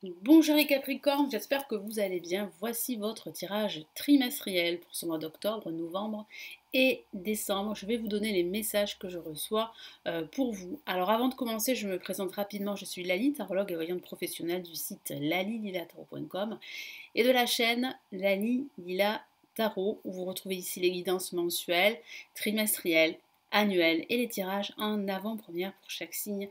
Bonjour les Capricornes, j'espère que vous allez bien. Voici votre tirage trimestriel pour ce mois d'octobre, novembre et décembre. Je vais vous donner les messages que je reçois pour vous. Alors avant de commencer, je me présente rapidement. Je suis Lali, tarologue et voyante professionnelle du site lalililatarot.com et de la chaîne Lali Lila Tarot où vous retrouvez ici les guidances mensuelles, trimestrielles, annuelles et les tirages en avant-première pour chaque signe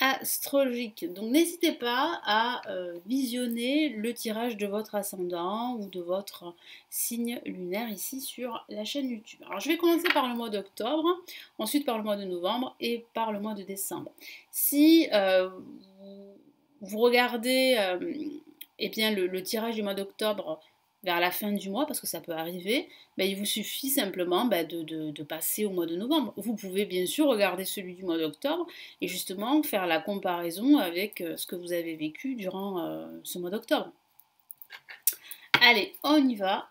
astrologique. Donc n'hésitez pas à visionner le tirage de votre ascendant ou de votre signe lunaire ici sur la chaîne YouTube. Alors je vais commencer par le mois d'octobre, ensuite par le mois de novembre et par le mois de décembre. Si vous regardez eh bien, le tirage du mois d'octobre vers la fin du mois, parce que ça peut arriver, ben, il vous suffit simplement de passer au mois de novembre. Vous pouvez bien sûr regarder celui du mois d'octobre et justement faire la comparaison avec ce que vous avez vécu durant ce mois d'octobre. Allez, on y va.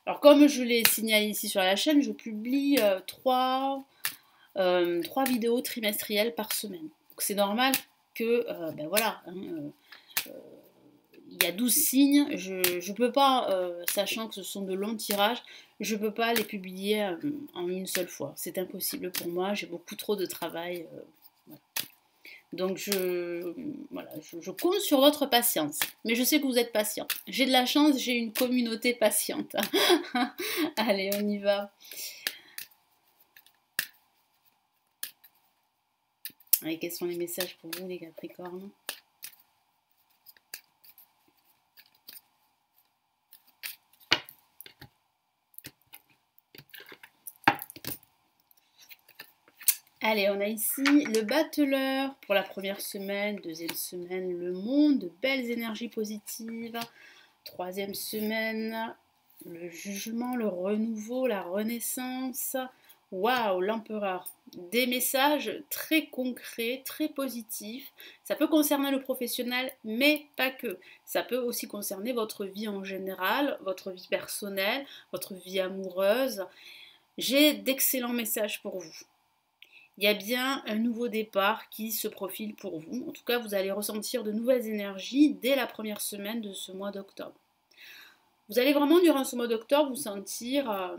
Alors comme je l'ai signalé ici sur la chaîne, je publie trois vidéos trimestrielles par semaine. Donc c'est normal que, ben voilà, il y a 12 signes, je ne peux pas, sachant que ce sont de longs tirages, je ne peux pas les publier en une seule fois. C'est impossible pour moi, j'ai beaucoup trop de travail. Voilà. Donc je compte sur votre patience. Mais je sais que vous êtes patient. J'ai de la chance, j'ai une communauté patiente. Allez, on y va. Allez, quels sont les messages pour vous les Capricornes ? Allez, on a ici le battleur pour la première semaine, deuxième semaine, le monde, de belles énergies positives. Troisième semaine, le jugement, le renouveau, la renaissance. Waouh, l'empereur. Des messages très concrets, très positifs. Ça peut concerner le professionnel, mais pas que. Ça peut aussi concerner votre vie en général, votre vie personnelle, votre vie amoureuse. J'ai d'excellents messages pour vous. Il y a bien un nouveau départ qui se profile pour vous. En tout cas, vous allez ressentir de nouvelles énergies dès la première semaine de ce mois d'octobre. Vous allez vraiment, durant ce mois d'octobre, vous sentir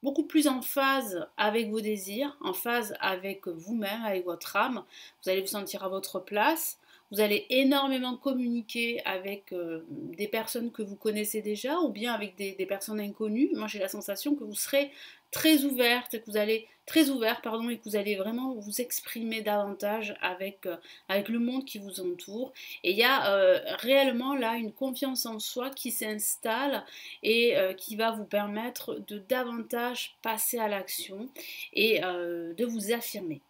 beaucoup plus en phase avec vos désirs, en phase avec vous-même, avec votre âme. Vous allez vous sentir à votre place. Vous allez énormément communiquer avec des personnes que vous connaissez déjà ou bien avec des personnes inconnues. Moi, j'ai la sensation que vous serez très ouverte, que vous allez très ouvert, pardon, et que vous allez vraiment vous exprimer davantage avec le monde qui vous entoure. Et il y a réellement là une confiance en soi qui s'installe et qui va vous permettre de davantage passer à l'action et de vous affirmer.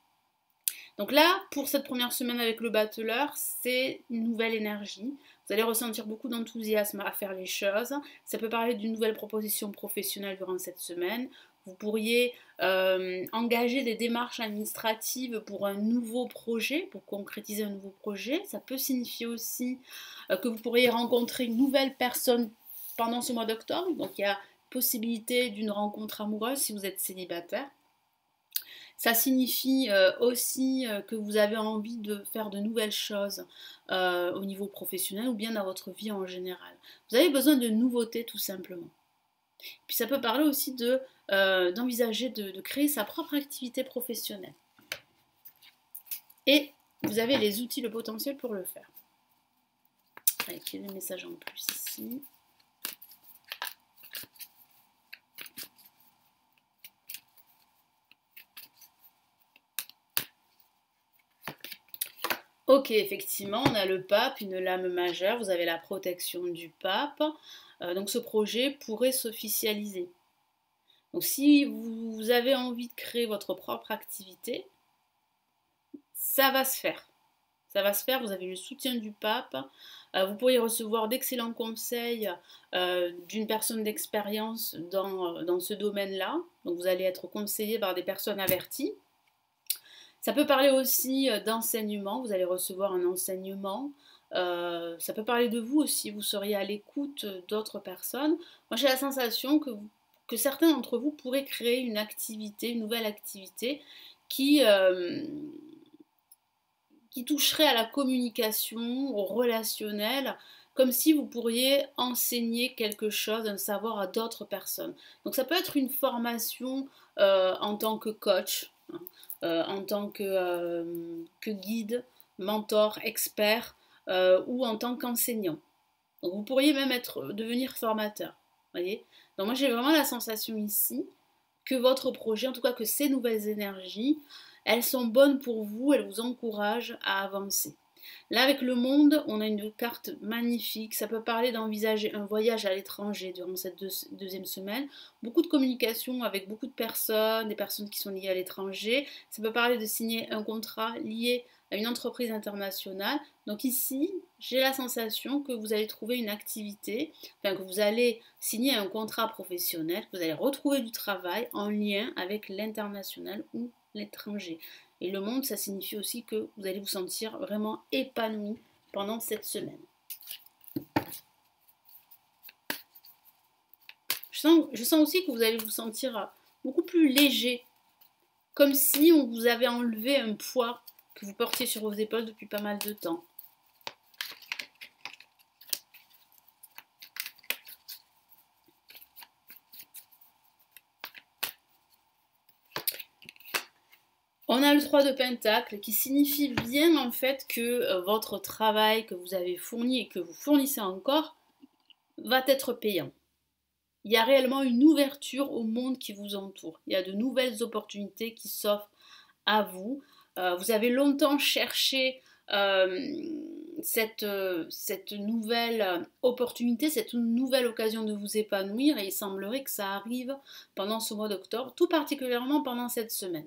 Donc là, pour cette première semaine avec le battleur, c'est une nouvelle énergie. Vous allez ressentir beaucoup d'enthousiasme à faire les choses. Ça peut parler d'une nouvelle proposition professionnelle durant cette semaine. Vous pourriez engager des démarches administratives pour un nouveau projet, pour concrétiser un nouveau projet. Ça peut signifier aussi que vous pourriez rencontrer une nouvelle personne pendant ce mois d'octobre. Donc il y a possibilité d'une rencontre amoureuse si vous êtes célibataire. Ça signifie aussi que vous avez envie de faire de nouvelles choses au niveau professionnel ou bien dans votre vie en général. Vous avez besoin de nouveautés tout simplement. Puis ça peut parler aussi d'envisager de créer sa propre activité professionnelle. Et vous avez les outils, le potentiel pour le faire. Avec le message en plus ici. Ok, effectivement, on a le pape, une lame majeure, vous avez la protection du pape, donc ce projet pourrait s'officialiser. Donc si vous avez envie de créer votre propre activité, ça va se faire. Ça va se faire, vous avez le soutien du pape, vous pourriez recevoir d'excellents conseils d'une personne d'expérience dans ce domaine-là, donc vous allez être conseillé par des personnes averties. Ça peut parler aussi d'enseignement, vous allez recevoir un enseignement. Ça peut parler de vous aussi, vous seriez à l'écoute d'autres personnes. Moi j'ai la sensation que certains d'entre vous pourraient créer une activité, une nouvelle activité qui qui toucherait à la communication, au relationnel, comme si vous pourriez enseigner quelque chose, un savoir à d'autres personnes. Donc ça peut être une formation en tant que coach, hein, en tant que guide, mentor, expert ou en tant qu'enseignant. Donc vous pourriez même devenir formateur. Voyez. Donc moi j'ai vraiment la sensation ici que votre projet, en tout cas que ces nouvelles énergies, elles sont bonnes pour vous, elles vous encouragent à avancer. Là, avec le monde, on a une carte magnifique. Ça peut parler d'envisager un voyage à l'étranger durant cette deuxième semaine. Beaucoup de communication avec beaucoup de personnes, des personnes qui sont liées à l'étranger. Ça peut parler de signer un contrat lié à une entreprise internationale. Donc ici, j'ai la sensation que vous allez trouver une activité, enfin que vous allez signer un contrat professionnel, que vous allez retrouver du travail en lien avec l'international ou l'étranger. Et le monde, ça signifie aussi que vous allez vous sentir vraiment épanoui pendant cette semaine. Je sens aussi que vous allez vous sentir beaucoup plus léger, comme si on vous avait enlevé un poids que vous portiez sur vos épaules depuis pas mal de temps. On a le 3 de Pentacle qui signifie bien en fait que votre travail que vous avez fourni et que vous fournissez encore va être payant. Il y a réellement une ouverture au monde qui vous entoure. Il y a de nouvelles opportunités qui s'offrent à vous. Vous avez longtemps cherché cette nouvelle opportunité, cette nouvelle occasion de vous épanouir et il semblerait que ça arrive pendant ce mois d'octobre, tout particulièrement pendant cette semaine.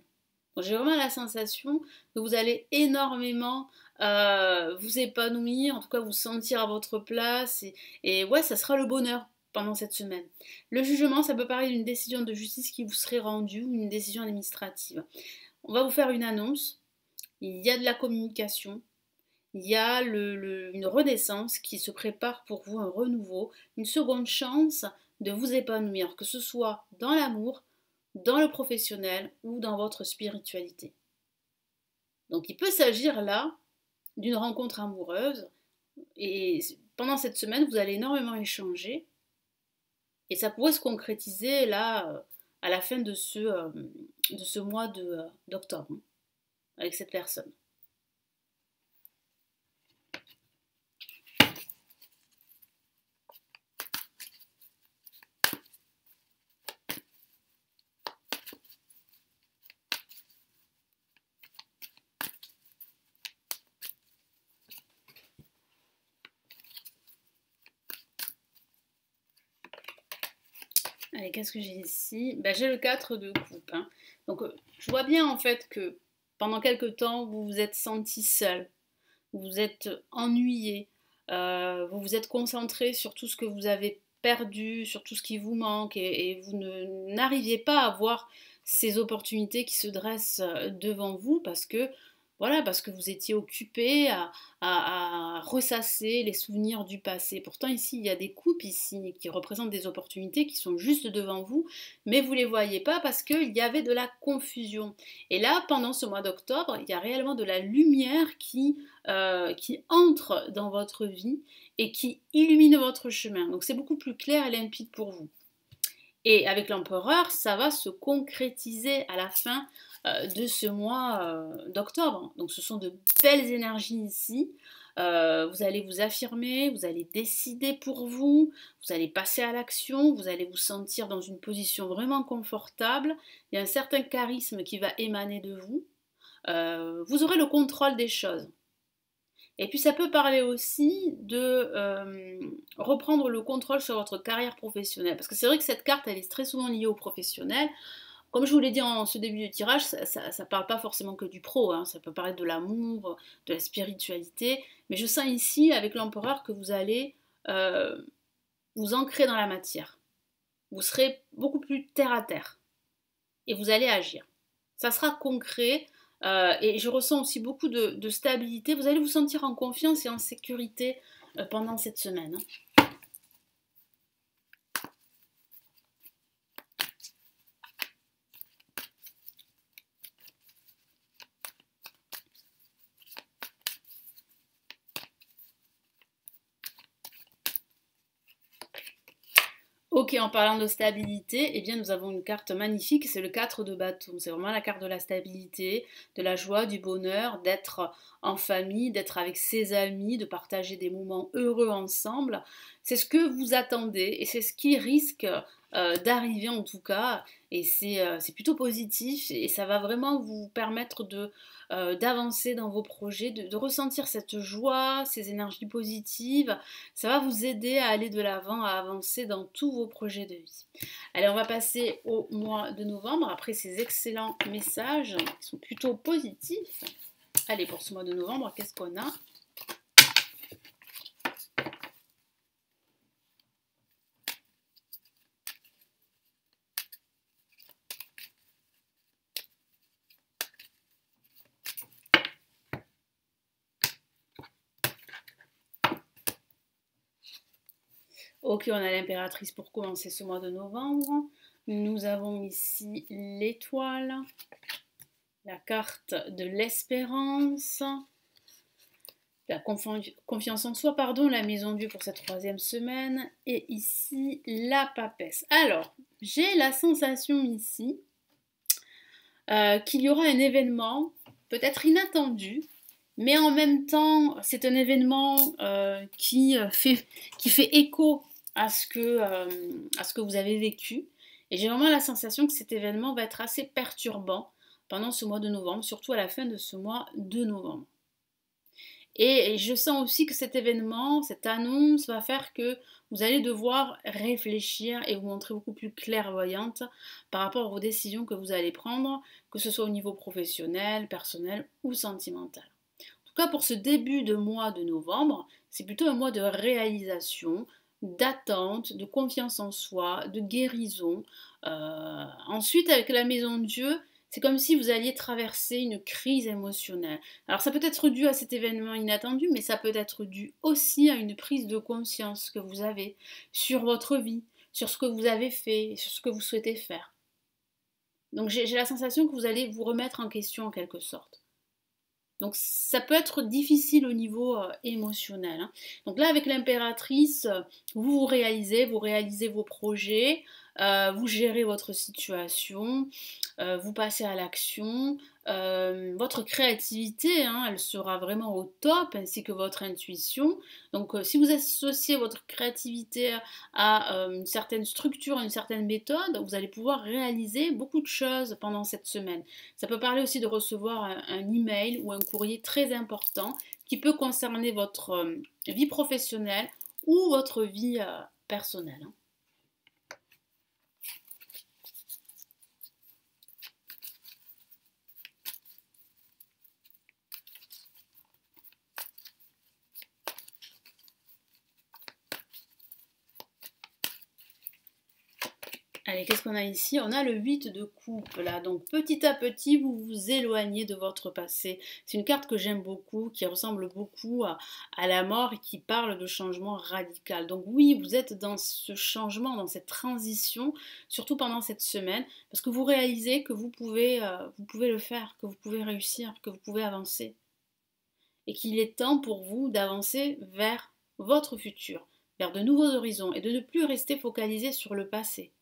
J'ai vraiment la sensation que vous allez énormément vous épanouir, en tout cas vous sentir à votre place et ouais, ça sera le bonheur pendant cette semaine. Le jugement, ça peut parler d'une décision de justice qui vous serait rendue ou une décision administrative. On va vous faire une annonce, il y a de la communication, il y a une renaissance qui se prépare pour vous, un renouveau, une seconde chance de vous épanouir, que ce soit dans l'amour, dans le professionnel ou dans votre spiritualité. Donc il peut s'agir là d'une rencontre amoureuse et pendant cette semaine vous allez énormément échanger et ça pourrait se concrétiser là à la fin de ce mois d'octobre avec cette personne. Allez, qu'est-ce que j'ai ici? J'ai le 4 de coupe. Hein. Donc, je vois bien en fait que pendant quelque temps, vous vous êtes senti seul, vous vous êtes ennuyé, vous vous êtes concentré sur tout ce que vous avez perdu, sur tout ce qui vous manque, et vous n'arriviez pas à voir ces opportunités qui se dressent devant vous parce que voilà, parce que vous étiez occupé à ressasser les souvenirs du passé. Pourtant ici, il y a des coupes ici qui représentent des opportunités qui sont juste devant vous, mais vous ne les voyez pas parce qu'il y avait de la confusion. Et là, pendant ce mois d'octobre, il y a réellement de la lumière qui entre dans votre vie et qui illumine votre chemin. Donc c'est beaucoup plus clair et limpide pour vous. Et avec l'empereur, ça va se concrétiser à la fin de ce mois d'octobre. Donc ce sont de belles énergies ici. Vous allez vous affirmer, vous allez décider pour vous, vous allez passer à l'action, vous allez vous sentir dans une position vraiment confortable. Il y a un certain charisme qui va émaner de vous. Vous aurez le contrôle des choses. Et puis ça peut parler aussi de reprendre le contrôle sur votre carrière professionnelle. Parce que c'est vrai que cette carte, elle est très souvent liée au professionnel. Comme je vous l'ai dit en ce début de tirage, ça ne parle pas forcément que du pro, hein. Ça peut parler de l'amour, de la spiritualité. Mais je sens ici, avec l'empereur, que vous allez vous ancrer dans la matière. Vous serez beaucoup plus terre à terre. Et vous allez agir. Ça sera concret. Et je ressens aussi beaucoup de stabilité. Vous allez vous sentir en confiance et en sécurité pendant cette semaine. Ok, en parlant de stabilité, eh bien nous avons une carte magnifique, c'est le 4 de bâton. C'est vraiment la carte de la stabilité, de la joie, du bonheur, d'être en famille, d'être avec ses amis, de partager des moments heureux ensemble. C'est ce que vous attendez et c'est ce qui risque d'arriver en tout cas. Et c'est plutôt positif et ça va vraiment vous permettre d'avancer dans vos projets, de ressentir cette joie, ces énergies positives. Ça va vous aider à aller de l'avant, à avancer dans tous vos projets de vie. Allez, on va passer au mois de novembre, après ces excellents messages qui sont plutôt positifs. Allez, pour ce mois de novembre, qu'est-ce qu'on a ? Ok, on a l'impératrice pour commencer ce mois de novembre. Nous avons ici l'étoile, la carte de l'espérance, la confiance en soi, pardon, la maison Dieu pour cette troisième semaine, et ici la papesse. Alors, j'ai la sensation ici qu'il y aura un événement peut-être inattendu, mais en même temps, c'est un événement qui fait écho à ce que vous avez vécu. Et j'ai vraiment la sensation que cet événement va être assez perturbant pendant ce mois de novembre, surtout à la fin de ce mois de novembre. Et je sens aussi que cet événement, cette annonce va faire que vous allez devoir réfléchir et vous montrer beaucoup plus clairvoyante par rapport aux décisions que vous allez prendre, que ce soit au niveau professionnel, personnel ou sentimental. En tout cas, pour ce début de mois de novembre, c'est plutôt un mois de réalisation, d'attente, de confiance en soi, de guérison. Ensuite, avec la maison de Dieu, c'est comme si vous alliez traverser une crise émotionnelle. Alors ça peut être dû à cet événement inattendu, mais ça peut être dû aussi à une prise de conscience que vous avez sur votre vie, sur ce que vous avez fait, sur ce que vous souhaitez faire. Donc j'ai la sensation que vous allez vous remettre en question en quelque sorte. Donc ça peut être difficile au niveau émotionnel. Hein. Donc là avec l'impératrice, vous réalisez vos projets, vous gérez votre situation, vous passez à l'action, votre créativité, hein, elle sera vraiment au top, ainsi que votre intuition. Donc si vous associez votre créativité à une certaine structure, une certaine méthode, vous allez pouvoir réaliser beaucoup de choses pendant cette semaine. Ça peut parler aussi de recevoir un email ou un courrier très important qui peut concerner votre vie professionnelle ou votre vie personnelle. Hein. Allez, qu'est-ce qu'on a ici? On a le 8 de coupe là, donc petit à petit vous vous éloignez de votre passé. C'est une carte que j'aime beaucoup, qui ressemble beaucoup à la mort et qui parle de changement radical. Donc oui, vous êtes dans ce changement, dans cette transition, surtout pendant cette semaine, parce que vous réalisez que vous pouvez le faire, que vous pouvez réussir, que vous pouvez avancer. Et qu'il est temps pour vous d'avancer vers votre futur, vers de nouveaux horizons et de ne plus rester focalisé sur le passé.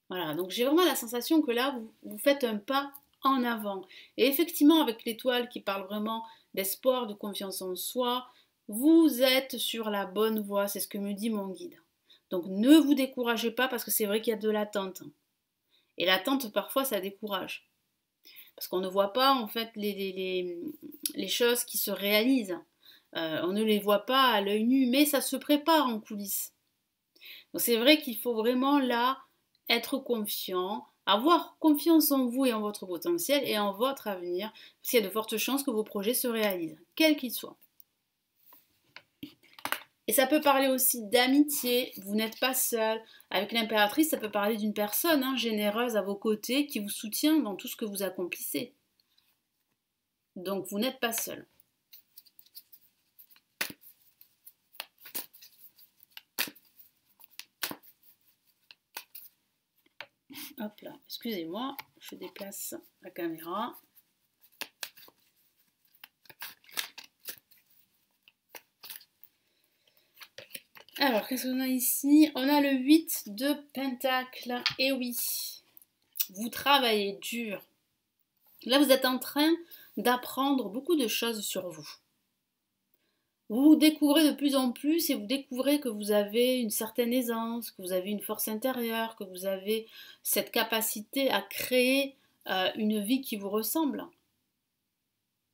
Voilà, donc j'ai vraiment la sensation que là, vous faites un pas en avant. Et effectivement, avec l'étoile qui parle vraiment d'espoir, de confiance en soi, vous êtes sur la bonne voie, c'est ce que me dit mon guide. Donc ne vous découragez pas parce que c'est vrai qu'il y a de l'attente. Et l'attente, parfois, ça décourage. Parce qu'on ne voit pas, en fait, les choses qui se réalisent. On ne les voit pas à l'œil nu, mais ça se prépare en coulisses. Donc c'est vrai qu'il faut vraiment là être confiant, avoir confiance en vous et en votre potentiel et en votre avenir, parce qu'il y a de fortes chances que vos projets se réalisent, quels qu'ils soient. Et ça peut parler aussi d'amitié, vous n'êtes pas seul. Avec l'impératrice, ça peut parler d'une personne généreuse à vos côtés qui vous soutient dans tout ce que vous accomplissez. Donc vous n'êtes pas seul. Hop là, excusez-moi, je déplace la caméra. Alors, qu'est-ce qu'on a ici? On a le 8 de Pentacle. Et oui, vous travaillez dur. Là, vous êtes en train d'apprendre beaucoup de choses sur vous. Vous vous découvrez de plus en plus et vous découvrez que vous avez une certaine aisance, que vous avez une force intérieure, que vous avez cette capacité à créer une vie qui vous ressemble.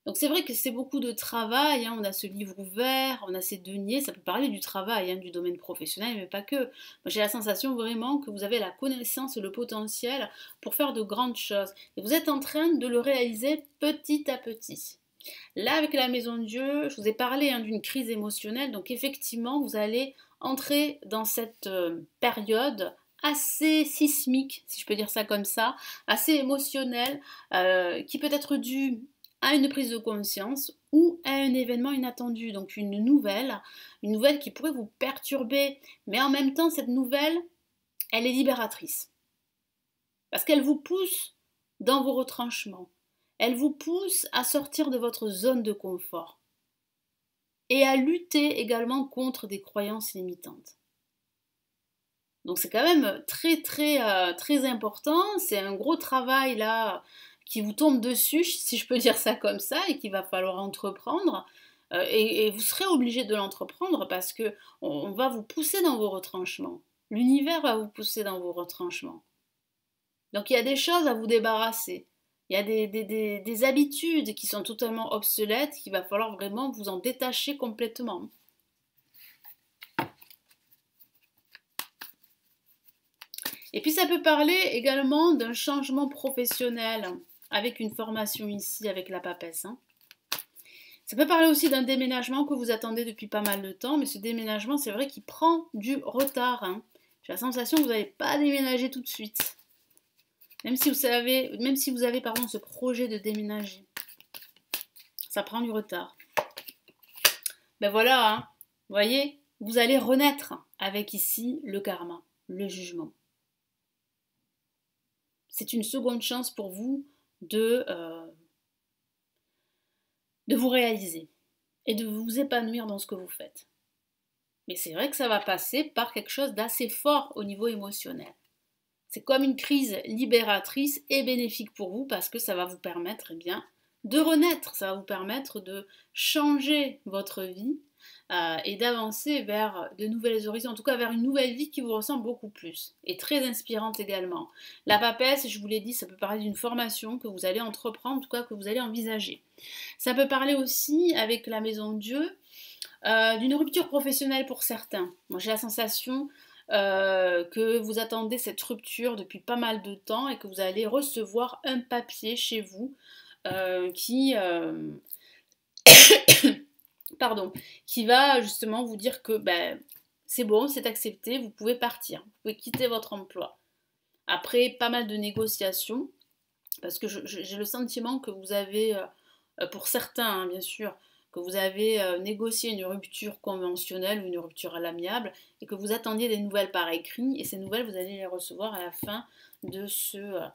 Donc c'est vrai que c'est beaucoup de travail, hein. On a ce livre ouvert, on a ces deniers, ça peut parler du travail, hein, du domaine professionnel, mais pas que. Moi, j'ai la sensation vraiment que vous avez la connaissance, le potentiel pour faire de grandes choses. Et vous êtes en train de le réaliser petit à petit. Là, avec la Maison de Dieu, je vous ai parlé, hein, d'une crise émotionnelle, donc effectivement, vous allez entrer dans cette période assez sismique, si je peux dire ça comme ça, assez émotionnelle, qui peut être due à une prise de conscience ou à un événement inattendu, donc une nouvelle qui pourrait vous perturber, mais en même temps, cette nouvelle, elle est libératrice, parce qu'elle vous pousse dans vos retranchements, elle vous pousse à sortir de votre zone de confort et à lutter également contre des croyances limitantes. Donc c'est quand même très important, c'est un gros travail là qui vous tombe dessus, si je peux dire ça comme ça, et qu'il va falloir entreprendre. Et vous serez obligé de l'entreprendre parce que on va vous pousser dans vos retranchements. L'univers va vous pousser dans vos retranchements. Donc il y a des choses à vous débarrasser. Il y a des habitudes qui sont totalement obsolètes, qu'il va falloir vraiment vous en détacher complètement. Et puis ça peut parler également d'un changement professionnel, avec une formation ici, avec la papesse, hein. Ça peut parler aussi d'un déménagement que vous attendez depuis pas mal de temps, mais ce déménagement, c'est vrai qu'il prend du retard, hein. J'ai la sensation que vous n'allez pas déménager tout de suite. Même si vous avez pardon, ce projet de déménager. Ça prend du retard. Ben voilà, hein. Vous voyez, vous allez renaître avec ici le karma, le jugement. C'est une seconde chance pour vous de vous réaliser et de vous épanouir dans ce que vous faites. Mais c'est vrai que ça va passer par quelque chose d'assez fort au niveau émotionnel. C'est comme une crise libératrice et bénéfique pour vous parce que ça va vous permettre de renaître, ça va vous permettre de changer votre vie et d'avancer vers de nouvelles horizons, en tout cas vers une nouvelle vie qui vous ressemble beaucoup plus et très inspirante également. La papesse, je vous l'ai dit, ça peut parler d'une formation que vous allez entreprendre, en tout cas que vous allez envisager. Ça peut parler aussi, avec la Maison de Dieu, d'une rupture professionnelle pour certains. Moi j'ai la sensation que vous attendez cette rupture depuis pas mal de temps et que vous allez recevoir un papier chez vous qui, qui va justement vous dire que c'est bon, c'est accepté, vous pouvez partir, vous pouvez quitter votre emploi. Après pas mal de négociations, parce que j'ai le sentiment que vous avez, pour certains hein, bien sûr, que vous avez négocié une rupture conventionnelle ou une rupture à l'amiable et que vous attendiez des nouvelles par écrit et ces nouvelles vous allez les recevoir à la fin de ce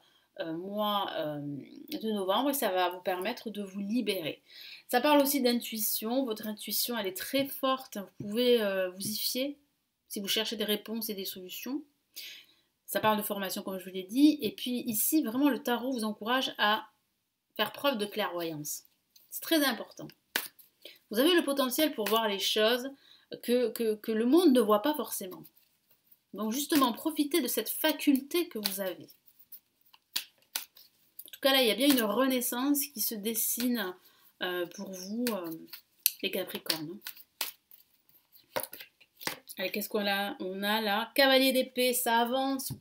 mois de novembre et ça va vous permettre de vous libérer. Ça parle aussi d'intuition, votre intuition elle est très forte, vous pouvez vous y fier si vous cherchez des réponses et des solutions. Ça parle de formation comme je vous l'ai dit et puis ici vraiment le tarot vous encourage à faire preuve de clairvoyance. C'est très important. Vous avez le potentiel pour voir les choses que le monde ne voit pas forcément. Donc justement, profitez de cette faculté que vous avez. En tout cas là, il y a bien une renaissance qui se dessine pour vous, les Capricornes. Allez, qu'est-ce qu'on a? On a là, Cavalier d'épée, ça avance.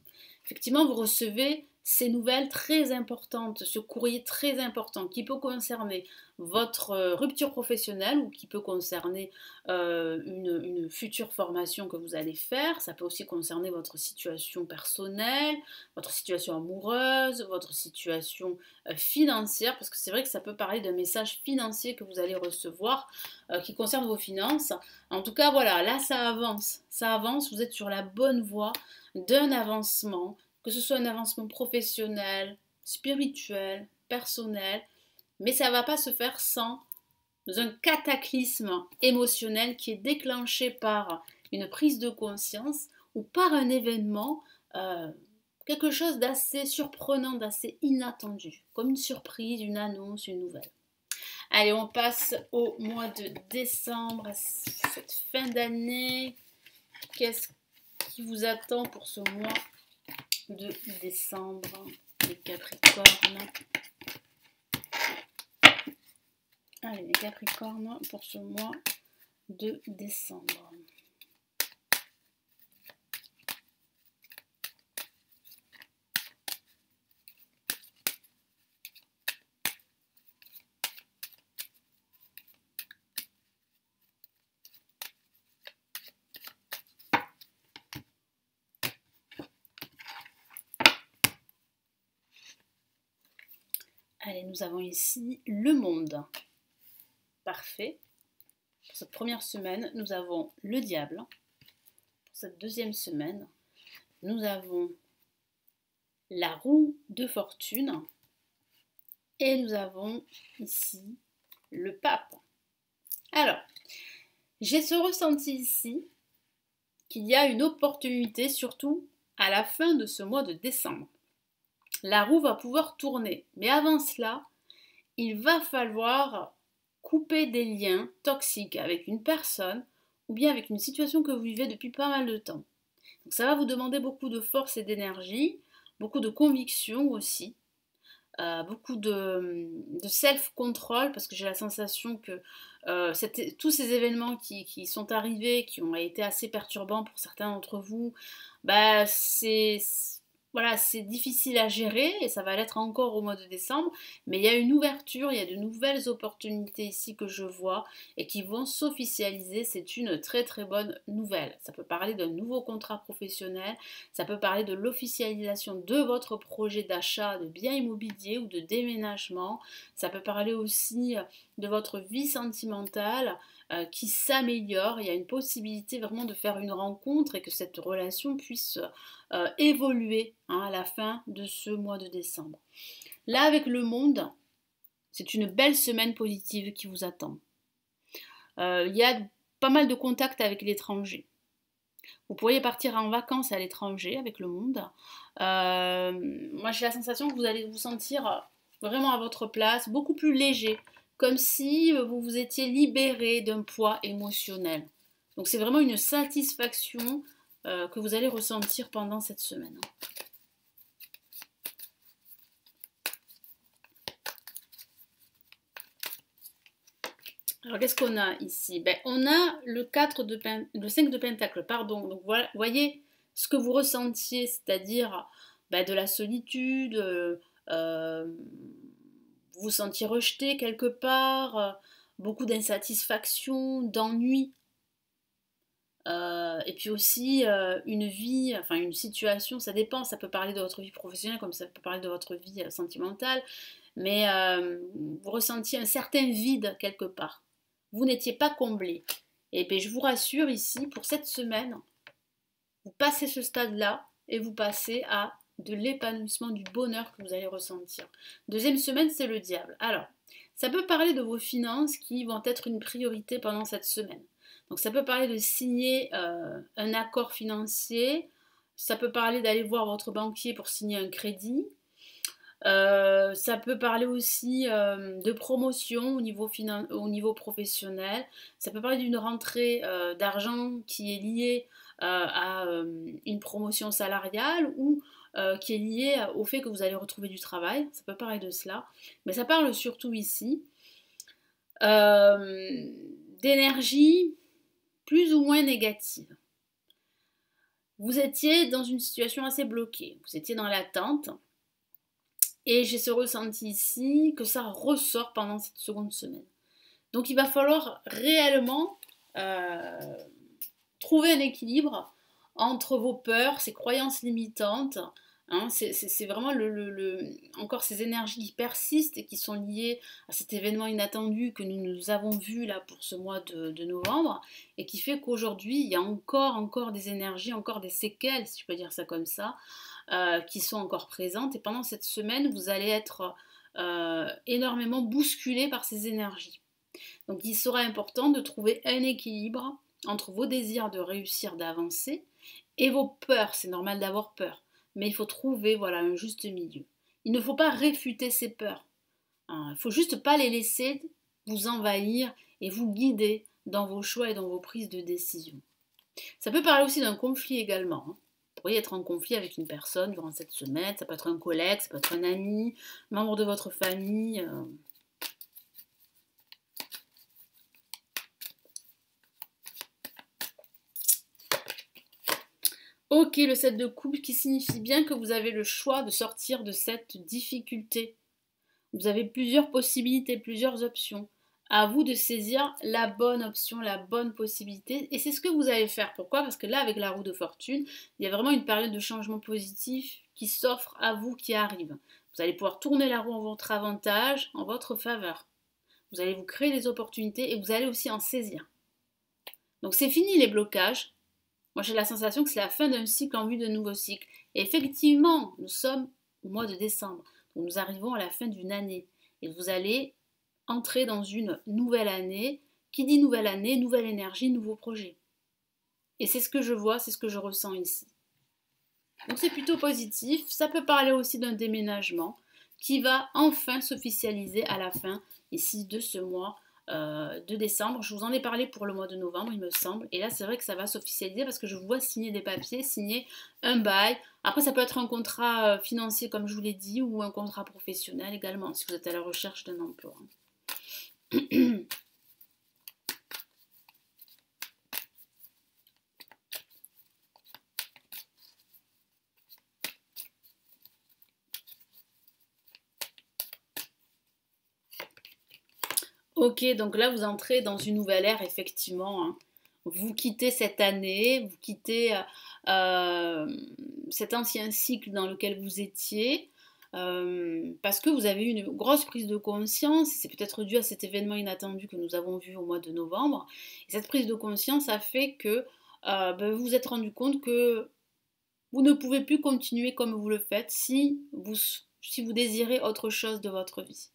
Effectivement, vous recevez ces nouvelles très importantes, ce courrier très important qui peut concerner votre rupture professionnelle ou qui peut concerner une future formation que vous allez faire. Ça peut aussi concerner votre situation personnelle, votre situation amoureuse, votre situation financière, parce que c'est vrai que ça peut parler d'un message financier que vous allez recevoir qui concerne vos finances. En tout cas, voilà, là ça avance, vous êtes sur la bonne voie d'un avancement, que ce soit un avancement professionnel, spirituel, personnel, mais ça ne va pas se faire sans un cataclysme émotionnel qui est déclenché par une prise de conscience ou par un événement, quelque chose d'assez surprenant, d'assez inattendu, comme une surprise, une annonce, une nouvelle. Allez, on passe au mois de décembre, à cette fin d'année. Qu'est-ce qui vous attend pour ce mois de décembre, les Capricornes? Allez, les Capricornes pour ce mois de décembre. Allez, nous avons ici le monde. Parfait. Pour cette première semaine, nous avons le diable. Pour cette deuxième semaine, nous avons la roue de fortune. Et nous avons ici le pape. Alors, j'ai ce ressenti ici qu'il y a une opportunité, surtout à la fin de ce mois de décembre. La roue va pouvoir tourner. Mais avant cela, il va falloir couper des liens toxiques avec une personne ou bien avec une situation que vous vivez depuis pas mal de temps. Donc ça va vous demander beaucoup de force et d'énergie, beaucoup de conviction aussi, beaucoup de self-control, parce que j'ai la sensation que tous ces événements qui sont arrivés, qui ont été assez perturbants pour certains d'entre vous, bah, voilà, c'est difficile à gérer et ça va l'être encore au mois de décembre, mais il y a une ouverture, il y a de nouvelles opportunités ici que je vois et qui vont s'officialiser. C'est une très très bonne nouvelle. Ça peut parler d'un nouveau contrat professionnel, ça peut parler de l'officialisation de votre projet d'achat de biens immobiliers ou de déménagement, ça peut parler aussi de votre vie sentimentale qui s'améliore. Il y a une possibilité vraiment de faire une rencontre et que cette relation puisse évoluer à la fin de ce mois de décembre. Là, avec le monde, c'est une belle semaine positive qui vous attend. Il y a pas mal de contacts avec l'étranger. Vous pourriez partir en vacances à l'étranger avec le monde. Moi, j'ai la sensation que vous allez vous sentir vraiment à votre place, beaucoup plus léger, comme si vous vous étiez libéré d'un poids émotionnel. Donc, c'est vraiment une satisfaction que vous allez ressentir pendant cette semaine. Alors, qu'est-ce qu'on a ici? On a le 5 de Pentacle, pardon. Donc, voilà, voyez ce que vous ressentiez, c'est-à-dire de la solitude, vous vous sentiez rejeté quelque part, beaucoup d'insatisfaction, d'ennui. Et puis aussi une vie, enfin une situation, ça dépend, ça peut parler de votre vie professionnelle comme ça peut parler de votre vie sentimentale, mais vous ressentiez un certain vide quelque part. Vous n'étiez pas comblé. Et bien je vous rassure ici, pour cette semaine, vous passez ce stade-là et vous passez à de l'épanouissement, du bonheur que vous allez ressentir. Deuxième semaine, c'est le diable. Alors, ça peut parler de vos finances qui vont être une priorité pendant cette semaine. Donc ça peut parler de signer un accord financier, ça peut parler d'aller voir votre banquier pour signer un crédit, ça peut parler aussi de promotion au niveau professionnel, ça peut parler d'une rentrée d'argent qui est liée à une promotion salariale ou qui est liée au fait que vous allez retrouver du travail, ça peut parler de cela, mais ça parle surtout ici d'énergie plus ou moins négative. Vous étiez dans une situation assez bloquée, vous étiez dans l'attente, et j'ai ce ressenti ici que ça ressort pendant cette seconde semaine. Donc il va falloir réellement trouver un équilibre entre vos peurs, ces croyances limitantes, hein, c'est vraiment encore ces énergies qui persistent et qui sont liées à cet événement inattendu que nous avons vu là pour ce mois de novembre et qui fait qu'aujourd'hui il y a encore des énergies, encore des séquelles, si je peux dire ça comme ça, qui sont encore présentes et pendant cette semaine vous allez être énormément bousculé par ces énergies. Donc il sera important de trouver un équilibre entre vos désirs de réussir, d'avancer, et vos peurs. C'est normal d'avoir peur, mais il faut trouver voilà, un juste milieu. Il ne faut pas réfuter ces peurs. Il ne faut juste pas les laisser vous envahir et vous guider dans vos choix et dans vos prises de décision. Ça peut parler aussi d'un conflit également. Vous pourriez être en conflit avec une personne durant cette semaine. Ça peut être un collègue, ça peut être un ami, membre de votre famille. Ok, le 7 de coupe qui signifie bien que vous avez le choix de sortir de cette difficulté. Vous avez plusieurs possibilités, plusieurs options. À vous de saisir la bonne option, la bonne possibilité. Et c'est ce que vous allez faire. Pourquoi? Parce que là, avec la roue de fortune, il y a vraiment une période de changement positif qui s'offre à vous, qui arrive. Vous allez pouvoir tourner la roue en votre avantage, en votre faveur. Vous allez vous créer des opportunités et vous allez aussi en saisir. Donc c'est fini les blocages. Moi j'ai la sensation que c'est la fin d'un cycle en vue de nouveaux cycles. Et effectivement, nous sommes au mois de décembre. Donc nous arrivons à la fin d'une année. Et vous allez entrer dans une nouvelle année. Qui dit nouvelle année, nouvelle énergie, nouveau projet. Et c'est ce que je vois, c'est ce que je ressens ici. Donc c'est plutôt positif. Ça peut parler aussi d'un déménagement qui va enfin s'officialiser à la fin ici de ce mois de décembre. Je vous en ai parlé pour le mois de novembre, il me semble. Et là, c'est vrai que ça va s'officialiser parce que je vous vois signer des papiers, signer un bail. Après, ça peut être un contrat financier, comme je vous l'ai dit, ou un contrat professionnel également, si vous êtes à la recherche d'un emploi. Ok, donc là, vous entrez dans une nouvelle ère, effectivement. Hein. Vous quittez cette année, vous quittez cet ancien cycle dans lequel vous étiez, parce que vous avez eu une grosse prise de conscience, et c'est peut-être dû à cet événement inattendu que nous avons vu au mois de novembre. Et cette prise de conscience a fait que vous vous êtes rendu compte que vous ne pouvez plus continuer comme vous le faites si vous désirez autre chose de votre vie.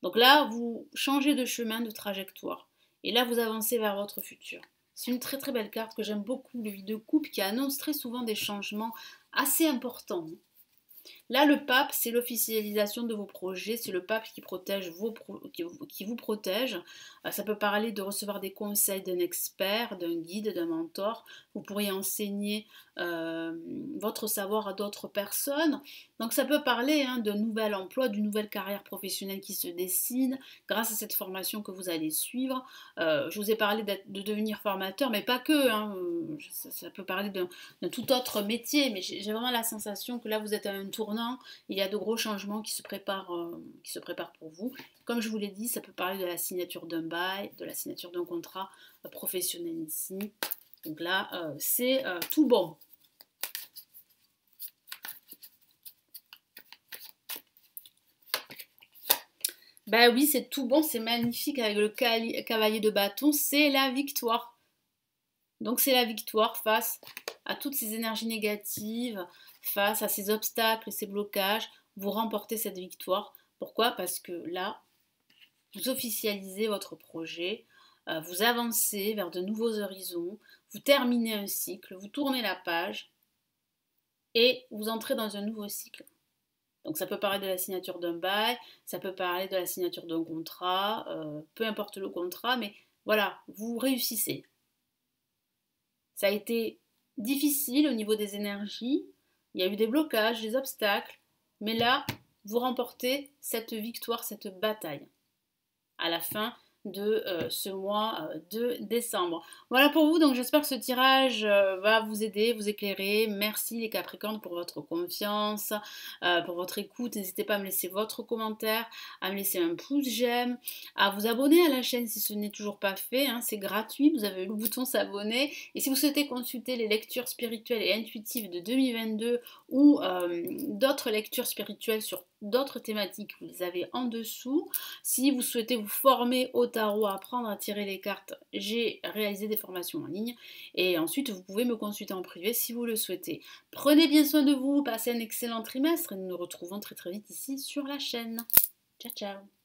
Donc là, vous changez de chemin, de trajectoire. Et là, vous avancez vers votre futur. C'est une très très belle carte que j'aime beaucoup, le vide de coupe, qui annonce très souvent des changements assez importants. Là, le pape, c'est l'officialisation de vos projets, c'est le pape qui protège qui vous protège. Ça peut parler de recevoir des conseils d'un expert, d'un guide, d'un mentor. Vous pourriez enseigner votre savoir à d'autres personnes. Donc ça peut parler d'un nouvel emploi, d'une nouvelle carrière professionnelle qui se dessine grâce à cette formation que vous allez suivre. Je vous ai parlé de devenir formateur, mais pas que. Ça peut parler d'un tout autre métier, mais j'ai vraiment la sensation que là vous êtes à un tournant, il y a de gros changements qui se préparent pour vous. Comme je vous l'ai dit, ça peut parler de la signature d'un bail, de la signature d'un contrat professionnel ici. Donc là, c'est tout bon. Bah oui, c'est tout bon, c'est magnifique avec le cavalier de bâton, c'est la victoire. Donc c'est la victoire face à toutes ces énergies négatives, face à ces obstacles, ces blocages. Vous remportez cette victoire. Pourquoi? Parce que là, vous officialisez votre projet, vous avancez vers de nouveaux horizons, vous terminez un cycle, vous tournez la page et vous entrez dans un nouveau cycle. Donc ça peut parler de la signature d'un bail, ça peut parler de la signature d'un contrat, peu importe le contrat, mais voilà, vous réussissez. Ça a été difficile au niveau des énergies, il y a eu des blocages, des obstacles, mais là, vous remportez cette victoire, cette bataille à la fin de ce mois de décembre. Voilà pour vous, donc j'espère que ce tirage va vous aider, vous éclairer. Merci les Capricornes pour votre confiance, pour votre écoute. N'hésitez pas à me laisser votre commentaire, à me laisser un pouce j'aime, à vous abonner à la chaîne si ce n'est toujours pas fait, hein, c'est gratuit, vous avez le bouton s'abonner. Et si vous souhaitez consulter les lectures spirituelles et intuitives de 2022 ou d'autres lectures spirituelles sur d'autres thématiques, vous les avez en dessous. Si vous souhaitez vous former au tarot, apprendre à tirer les cartes, j'ai réalisé des formations en ligne. Et ensuite, vous pouvez me consulter en privé si vous le souhaitez. Prenez bien soin de vous, passez un excellent trimestre et nous nous retrouvons très très vite ici sur la chaîne. Ciao ciao.